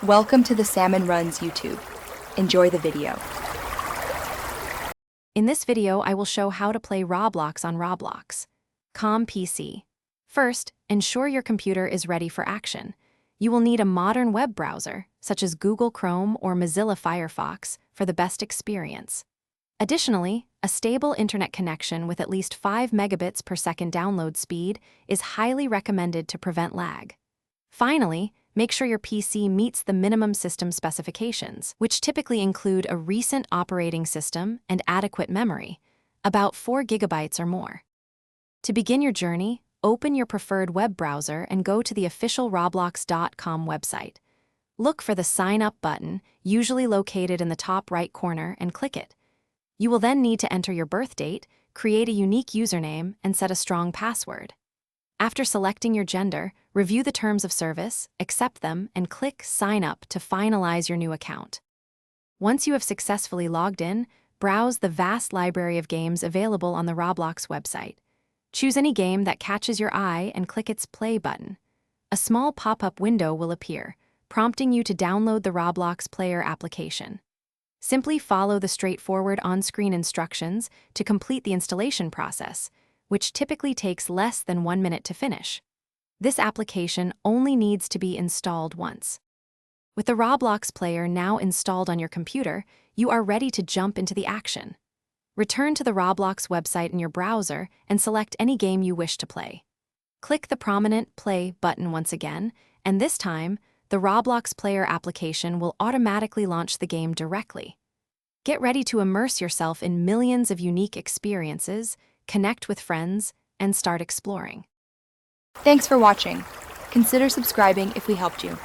Welcome to the Salmon Runs YouTube. Enjoy the video. In this video, I will show how to play Roblox on Roblox. COM PC. First, ensure your computer is ready for action. You will need a modern web browser, such as Google Chrome or Mozilla Firefox, for the best experience. Additionally, a stable internet connection with at least 5 megabits per second download speed is highly recommended to prevent lag. Finally, make sure your PC meets the minimum system specifications, which typically include a recent operating system and adequate memory, about 4 gigabytes or more. To begin your journey, open your preferred web browser and go to the official Roblox.com website. Look for the Sign Up button, usually located in the top right corner, and click it. You will then need to enter your birth date, create a unique username, and set a strong password. After selecting your gender, review the terms of service, accept them, and click Sign Up to finalize your new account. Once you have successfully logged in, browse the vast library of games available on the Roblox website. Choose any game that catches your eye and click its Play button. A small pop-up window will appear, prompting you to download the Roblox Player application. Simply follow the straightforward on-screen instructions to complete the installation process, which typically takes less than 1 minute to finish. This application only needs to be installed once. With the Roblox Player now installed on your computer, you are ready to jump into the action. Return to the Roblox website in your browser and select any game you wish to play. Click the prominent Play button once again, and this time, the Roblox Player application will automatically launch the game directly. Get ready to immerse yourself in millions of unique experiences, connect with friends, and start exploring. Thanks for watching. Consider subscribing if we helped you.